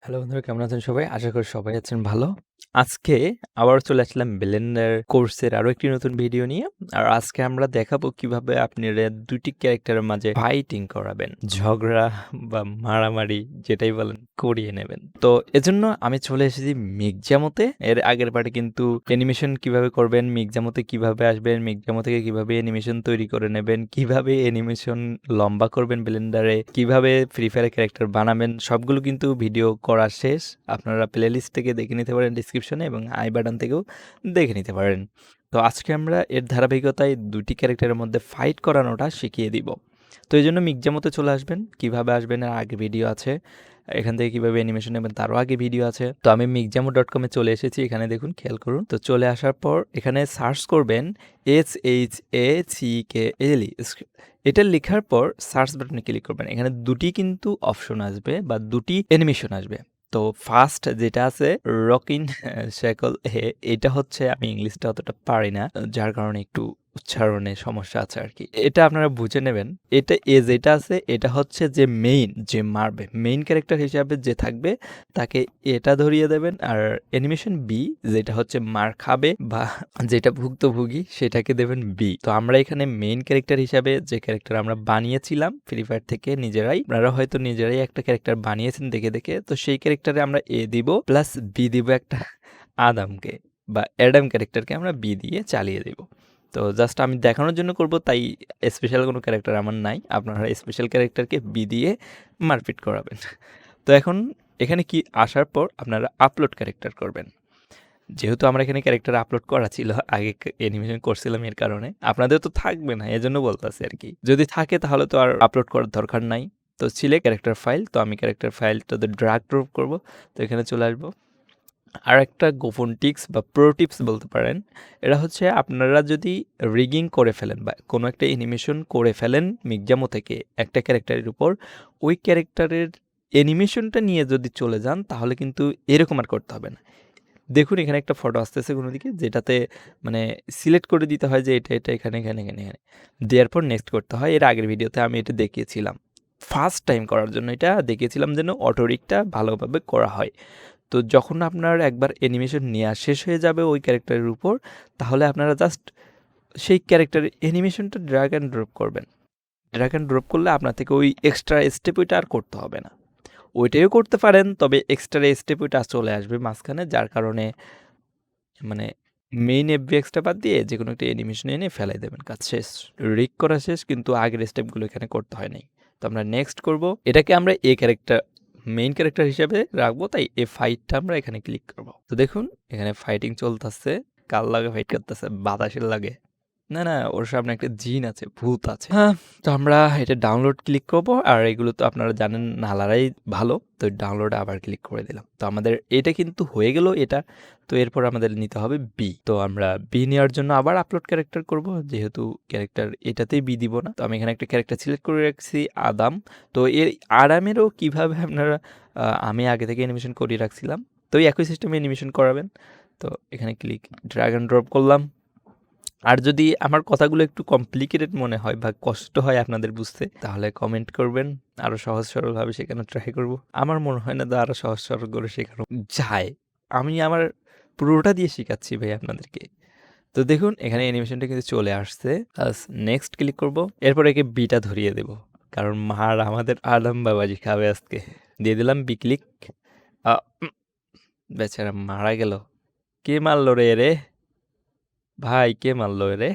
Hello বন্ধুরা, কেমন আছেন সবাই? আশা করি সবাই আছেন ভালো। আজকে আবারও চলে আসলাম ব্লেন্ডার কোর্সের আরো একটি নতুন ভিডিও নিয়ে। আর আজকে আমরা দেখাবো কিভাবে আপনারা ২ টি ক্যারেক্টারের মাঝে ফাইটিং করাবেন। ঝগড়া বা মারামারি যেটাই বলেন করিয়ে নেবেন। তো এজন্য আমি চলে এসেছি মিকজামোতে। এর আগের পার্টে কিন্তু অ্যানিমেশন কিভাবে করবেন, মিকজামোতে কিভাবে আসবেন, মিকজামো থেকে কিভাবে অ্যানিমেশন তৈরি করে নেবেন, কিভাবে অ্যানিমেশন লম্বা করবেন ব্লেন্ডারে, কিভাবে ফ্রি ফায়ারের ক্যারেক্টার বানাবেন, সবগুলো কিন্তু ভিডিও করা শেষ। আপনারা প্লেলিস্ট থেকে দেখে নিতে পারেন ডিসক্রিপশনে এবং আই বাটন থেকেও দেখে নিতে পারেন। তো আজকে আমরা এর ধারাবাহিকতায় ২ টি ক্যারেক্টারের মধ্যে ফাইট করানোটা শিখিয়ে দিব। তো এইজন্য মিকজামোতে চলে আসবেন। কিভাবে আসবেন এর আগে ভিডিও আছে। এখান থেকে কিভাবে অ্যানিমেশন নেবেন তারও আগে ভিডিও আছে। তো আমি মিকজামো.com এ চলে এসেছি। এখানে দেখুন, খেয়াল করুন। তো চলে আসার পর এখানে সার্চ করবেন SHACKLE। এটা লেখার পর সার্চ বাটনে ক্লিক করবেন। এখানে ২ টি কিন্তু অপশন আসবে বা ২ টি অ্যানিমেশন আসবে। তো ফার্স্ট যেটা আছে রকিন শ্যাকল এটা হচ্ছে, আমি ইংলিশটা অতটা পারি না, যার কারণে একটু উচ্চারণে সমস্যা আছে আরকি। এটা আপনারা বুঝে নেবেন। এটা যেটা আছে এটা হচ্ছে যে মেইন, যে মারবে, মেইন ক্যারেক্টার হিসাবে যে থাকবে তাকে এটা ধরিয়ে দেবেন। আর অ্যানিমেশন বি যেটা হচ্ছে মার খাবে বা যেটা ভুক্তভোগী সেটাকে দেবেন বি। তো আমরা এখানে মেইন ক্যারেক্টার হিসাবে যে ক্যারেক্টার আমরা বানিয়েছিলাম ফ্রি ফায়ার থেকে নিজেরাই, আপনারা হয়তো নিজেরাই একটা ক্যারেক্টার বানিয়েছেন দেখে দেখে, তো সেই ক্যারেক্টারে আমরা এ দিব প্লাস বি দিব একটা আদামকে বা অ্যাডাম ক্যারেক্টারকে আমরা বি দিয়ে চালিয়ে দিব। তো জাস্ট আমি দেখানোর জন্য করব, তাই স্পেশাল কোনো ক্যারেক্টার আমার নাই। আপনারা স্পেশাল ক্যারেক্টারকে বি দিয়ে মারপিট করাবেন। তো এখন এখানে কি আসার পর আপনারা আপলোড ক্যারেক্টার করবেন। যেহেতু আমার এখানে ক্যারেক্টার আপলোড করা ছিল, আগে অ্যানিমেশন করছিলাম, এর কারণে আপনাদের তো থাকবে না, এজন্য বলতেছি আর কি। যদি থাকে তাহলে তো আর আপলোড করার দরকার নাই। তো সিলেক্ট ক্যারেক্টার ফাইল, তো আমি ক্যারেক্টার ফাইলটাতে ড্র্যাগ ড্রপ করব। তো এখানে চলে আসবো। আর একটা গোপন টিপস বা প্রো টিপস বলতে পারেন, এটা হচ্ছে আপনারা যদি রিগিং করে ফেলেন বা কোনো একটা অ্যানিমেশন করে ফেলেন মিকজামো থেকে একটা ক্যারেক্টারের উপর, ওই ক্যারেক্টারের অ্যানিমেশনটা নিয়ে যদি চলে যান তাহলে কিন্তু এরকম আর করতে হবে না। দেখুন এখানে একটা ফটো আসতেছে কোনো দিকে, যেটাতে মানে সিলেক্ট করে দিতে হয় যে এটা এখানে এখানে এখানে এখানে, দেওয়ার পর নেক্সট করতে হয়। এর আগের ভিডিওতে আমি এটা দেখিয়েছিলাম। ফার্স্ট টাইম করার জন্য এটা দেখিয়েছিলাম যেন অটোরিকটা ভালোভাবে করা হয়। তো যখন আপনার একবার অ্যানিমেশন নেওয়া শেষ হয়ে যাবে ওই ক্যারেক্টারের উপর, তাহলে আপনারা জাস্ট সেই ক্যারেক্টারের অ্যানিমেশনটা ড্র্যাগ অ্যান্ড ড্রপ করবেন। ড্র্যাগ অ্যান্ড ড্রপ করলে আপনার থেকে ওই এক্সট্রা স্টেপ ওইটা আর করতে হবে না। ওইটাও করতে পারেন, তবে এক্সট্রা স্টেপ ওইটা চলে আসবে মাঝখানে, যার কারণে মানে মেইন এফবিএক্সটা বাদ দিয়ে যেকোনো একটা অ্যানিমেশন এনে ফেলাই দেবেন, কাজ শেষ। রিগ করা শেষ, কিন্তু আগের স্টেপগুলো এখানে করতে হয় নাই। তো আমরা নেক্সট করব। এটাকে আমরা এ ক্যারেক্টার মেইন ক্যারেক্টার হিসেবে রাখবো, তাই এই ফাইটটা আমরা এখানে ক্লিক করব। তো দেখুন এখানে ফাইটিং চলতেছে। কার লাগে ফাইট করতেছে? বাতাসের লাগে। না, না, ওর সামনে একটা জিন আছে, ভূত আছে। হ্যাঁ, তো আমরা এটা ডাউনলোড ক্লিক করব। আর এগুলো তো আপনারা জানেন নালারাই ভালো। তো ডাউনলোডে আবার ক্লিক করে দিলাম। তো আমাদের এটা কিন্তু হয়ে গেল এটা। তো এরপর আমাদের নিতে হবে বি। তো আমরা বি নেওয়ার জন্য আবার আপলোড ক্যারেক্টার করব, যেহেতু ক্যারেক্টার এটাতেই বি দিব না। তো আমি এখানে একটা ক্যারেক্টার সিলেক্ট করে রাখছি, আদাম। তো এই আরামেরও কিভাবে আপনারা আমি আগে থেকে অ্যানিমেশন করিয়ে রাখছিলাম। তো এই একই সিস্টেমে অ্যানিমেশন করাবেন। তো এখানে ক্লিক ড্র্যাগ অ্যান্ড ড্রপ করলাম। আর যদি আমার কথাগুলো একটু কমপ্লিকেটেড মনে হয় বা কষ্ট হয় আপনাদের বুঝতে, তাহলে কমেন্ট করবেন। আরো সহজ সরলভাবে শেখানোর ট্রাই করব। আমার মনে হয় না যে আরো সহজ সরল করে শেখানো যায়। আমি আমার পুরোটা দিয়ে শেখাচ্ছি ভাই আপনাদেরকে। তো দেখুন এখানে অ্যানিমেশনটা কিন্তু চলে আসছে। নেক্সট ক্লিক করব। এরপর একে বিটা ধরিয়ে দেব, কারণ মার আমাদের আদম বাবাজি খাবে আজকে। দিয়ে দিলাম বি ক্লিক। বেচারা মারা গেল। কে মারলো রে? ভাই কে মারলো রে?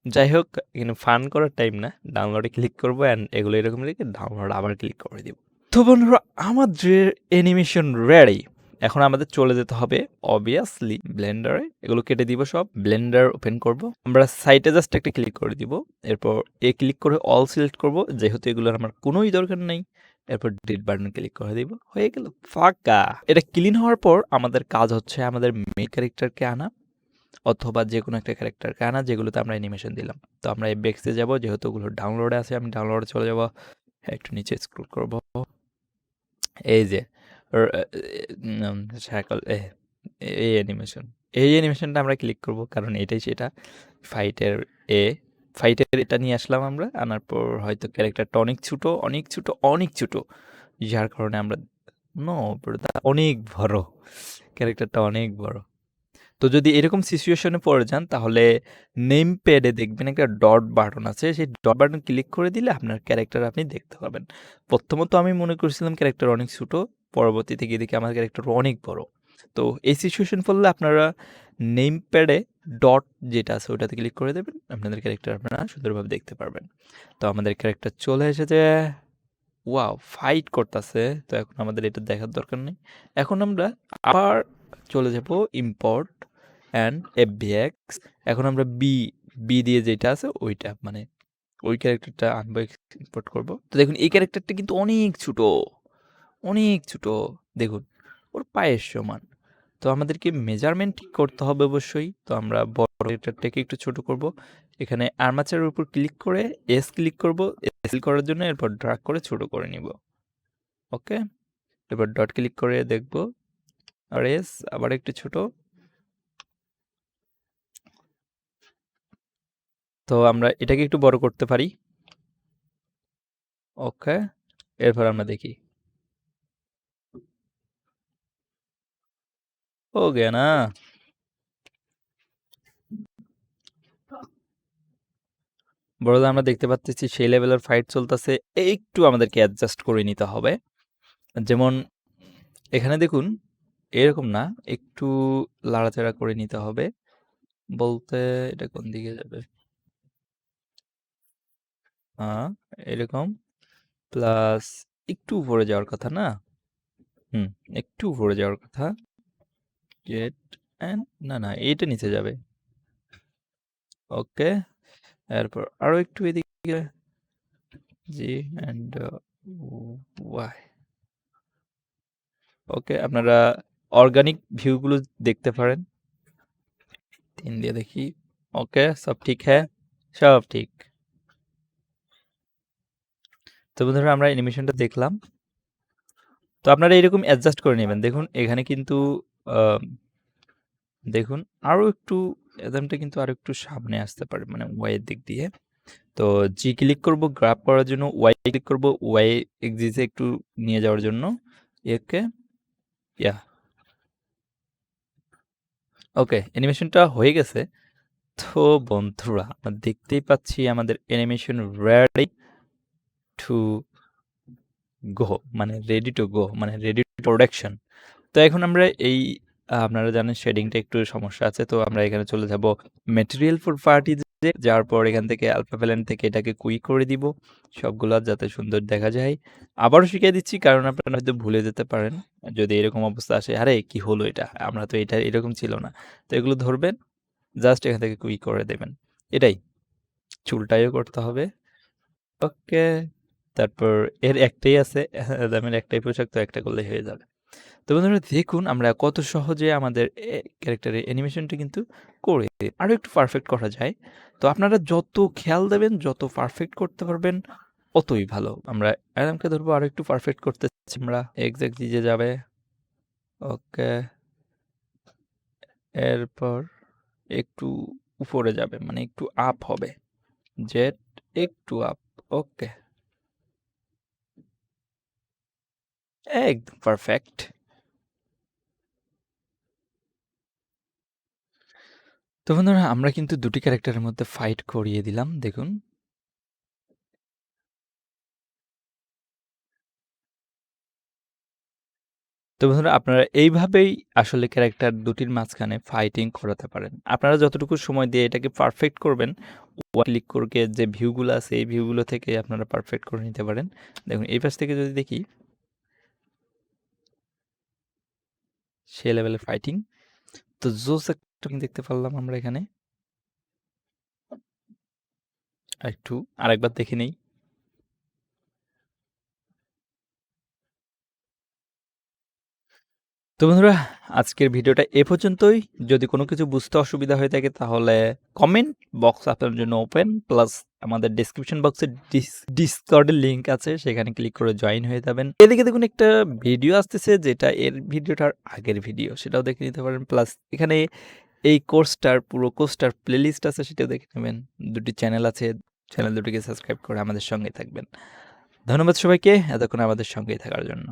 যাই হোক, এখানে ফান করার টাইম না। ডাউনলোডে ক্লিক করবো অ্যান্ড এগুলো এরকম রেখে ডাউনলোড আবার ক্লিক করে দিব। তো বন্ধুরা, আমাদের অ্যানিমেশন রেডি। এখন আমাদের চলে যেতে হবে অবভিয়াসলি ব্লেন্ডারে। এগুলো কেটে দিব সব। ব্লেন্ডার ওপেন করব। আমরা সাইটে জাস্ট একটা ক্লিক করে দিব। এরপর এ ক্লিক করে অল সিলেক্ট করব, যেহেতু এগুলোর আমার কোনোই দরকার নাই। এরপর ডিলিট বাটন ক্লিক করে দিব, হয়ে গেল ফাঁকা। এটা ক্লিন হওয়ার পর আমাদের কাজ হচ্ছে আমাদের মেইন ক্যারেক্টারকে আনা, অথবা যে কোনো একটা ক্যারেক্টারকে আনা যেগুলোতে আমরা অ্যানিমেশন দিলাম। তো আমরা এই বেক্সে যাব, যেহেতু ওগুলো ডাউনলোডে আছে, আমি ডাউনলোডে চলে যাব। একটু নিচে স্ক্রল করব। এই যে শাকল এই অ্যানিমেশন, এই অ্যানিমেশনটা আমরা ক্লিক করব, কারণ এটাই সেটা। ফাইটের এ ফাইটের এটা নিয়ে আসলাম আমরা। আনার পর হয়তো ক্যারেক্টারটা অনেক ছোটো, অনেক ছোটো, অনেক ছোটো, যার কারণে আমরা নো ব্রাদার, অনেক বড়। ক্যারেক্টারটা অনেক বড়। তো যদি এরকম সিচুয়েশনে পড়ে যান তাহলে নেম প্যাডে দেখবেন একটা ডট বাটন আছে, সেই ডট বাটন ক্লিক করে দিলে আপনার ক্যারেক্টার আপনি দেখতে পাবেন। প্রথমত আমি মনে করছিলাম ক্যারেক্টার অনেক ছোটো, পরবর্তীতে গিয়ে দেখি আমার ক্যারেক্টার অনেক বড়। তো এই সিচুয়েশন পড়লে আপনারা নেম প্যাডে ডট যেটা আছে ওটাতে ক্লিক করে দেবেন, আপনাদের ক্যারেক্টার আপনারা সুন্দরভাবে দেখতে পারবেন। তো আমাদের ক্যারেক্টার চলে এসেছে। ওয়াও, ফাইট করতেছে। তো এখন আমাদের এটা দেখার দরকার নেই। এখন আমরা আবার চলে যাব ইম্পোর্ট অ্যান্ড এফবিএক্স। এখন আমরা বি দিয়ে যেটা আছে ওইটা, মানে ওই ক্যারেক্টারটা আনবো, ইম্পোর্ট করব। তো দেখুন এই ক্যারেক্টারটা কিন্তু অনেক ছোট, অনেক ছোট। দেখুন ওর পায়ের সমান। তো আমাদেরকে মেজারমেন্ট ঠিক করতে হবে অবশ্যই। তো আমরা বড় ক্যারেক্টারটাকে একটু ছোট করব। এখানে আর্মাচারের উপর ক্লিক করে এস ক্লিক করব, এস করার জন্য, এরপর ড্রাগ করে ছোট করে নিব। ওকে, এবার ডট ক্লিক করে দেখব, আর এস আবার একটু ছোট। তো আমরা এটাকে একটু বড় করতে পারি। ওকে, এরপর আমরা দেখি। ও গে না, বড়দা আমরা দেখতে পাচ্ছি সেই লেভেলের ফাইট চলতেছে। একটু আমাদেরকে অ্যাডজাস্ট করে নিতে হবে। যেমন এখানে দেখুন এরকম না, একটু লাড়াচাড়া করে নিতে হবে। বলতে এটা কোন দিকে যাবে? হ্যাঁ, এরকম প্লাস একটু উপরে যাওয়ার কথা না? হুম, একটু উপরে যাওয়ার কথা। গেট এন্ড না না, এটা নিচে যাবে। ওকে, এরপর আরো একটু এদিকে, জি এন্ড ওয়াই। ওকে, আপনারা অর্গানিক ভিউগুলো দেখতে পারেন। 3 দিয়ে দেখি। ওকে, সব ঠিক হ্যাঁ, সব ঠিক। তো বন্ধুরা আমরা অ্যানিমেশনটা দেখলাম। তো আপনারা এরকম অ্যাডজাস্ট করে নেবেন। দেখুন এখানে কিন্তু দেখুন আরো একটু অ্যাদামটা কিন্তু আরো একটু সামনে আসতে পারে, মানে ওয়াই এর দিক দিয়ে। তো জি ক্লিক করব গ্রাব করার জন্য, ওয়াই ক্লিক করব ওয়াই এক্সিসে একটু নিয়ে যাওয়ার জন্য। ওকে, ইয়া, ওকে, অ্যানিমেশনটা হয়ে গেছে। তো বন্ধুরা আমরা দেখতেই পাচ্ছি আমাদের অ্যানিমেশন রেডি টু গো, মানে রেডি টু গো, মানে রেডি টু প্রোডাকশন। তো এখন আমরা এই আপনারা জানেন শেডিংটা একটু সমস্যা আছে। তো আমরা এখানে চলে যাব ম্যাটেরিয়াল ফর পার্টিজে, যাওয়ার পর এখান থেকে আলফা প্যালেন্ট থেকে এটাকে কুইক করে দিব সবগুলা, যাতে সুন্দর দেখা যায়। আবারও শিখিয়ে দিচ্ছি কারণ আপনারা হয়তো ভুলে যেতে পারেন যদি এরকম অবস্থা আসে, আরে কি হলো এটা, আমরা তো এটা এরকম ছিল না। তো এগুলো ধরবেন, জাস্ট এখান থেকে কুইক করে দেবেন, এটাই। চুলটাইও করতে হবে। ওকে, তারপর এর একটাই আছে, দামের একটাই পোশাক, তো একটা করলেই হয়ে যাবে। তো বন্ধুরা দেখুন আমরা কত সহজে আমাদের ক্যারেক্টারের অ্যানিমেশনটা কিন্তু করে আরও একটু পারফেক্ট করা যায়। তো আপনারা যত খেয়াল দেবেন, যত পারফেক্ট করতে পারবেন অতই ভালো। আমরা অ্যাডামকে ধরবো, আরও একটু পারফেক্ট করতে চাচ্ছি আমরা, এক্সাক্ট যে যাবে। ওকে, এরপর একটু উপরে যাবে, মানে একটু আপ হবে, জেট একটু আপ। ওকে, একদম পারফেক্ট। তো বন্ধুরা আমরা কিন্তু দুটি ক্যারেক্টারের মধ্যে ফাইট করিয়ে দিলাম, দেখুন। তো বন্ধুরা আপনারা এইভাবেই আসলে ক্যারেক্টার দুটির মাঝখানে ফাইটিং করাতে পারেন। আপনারা যতটুকু সময় দিয়ে এটাকে পারফেক্ট করবেন, ক্লিক করে যে ভিউগুলো আছে এই ভিউগুলো থেকে আপনারা পারফেক্ট করে নিতে পারেন। দেখুন এই পাশ থেকে যদি দেখি, সে লেভেলের ফাইটিং। তো জোস একটা দেখতে পারলাম আমরা এখানে। একটু আরেকবার দেখে নেই। তো বন্ধুরা আজকের ভিডিওটা এ পর্যন্তই। যদি কোনো কিছু বুঝতে অসুবিধা হয়ে থাকে তাহলে কমেন্ট বক্স আপনার জন্য ওপেন, প্লাস আমাদের ডেসক্রিপশন বক্সে ডিসকর্ডের লিঙ্ক আছে, সেখানে ক্লিক করে জয়েন হয়ে যাবেন। এদিকে দেখুন একটা ভিডিও আসতেছে যেটা এর ভিডিওটার আগের ভিডিও, সেটাও দেখে নিতে পারেন। প্লাস এখানে এই কোর্সটার পুরো কোর্সটার প্লেলিস্ট আছে, সেটাও দেখে নেবেন। দুটি চ্যানেল আছে, চ্যানেল দুটিকে সাবস্ক্রাইব করে আমাদের সঙ্গেই থাকবেন। ধন্যবাদ সবাইকে এতক্ষণ আমাদের সঙ্গেই থাকার জন্য।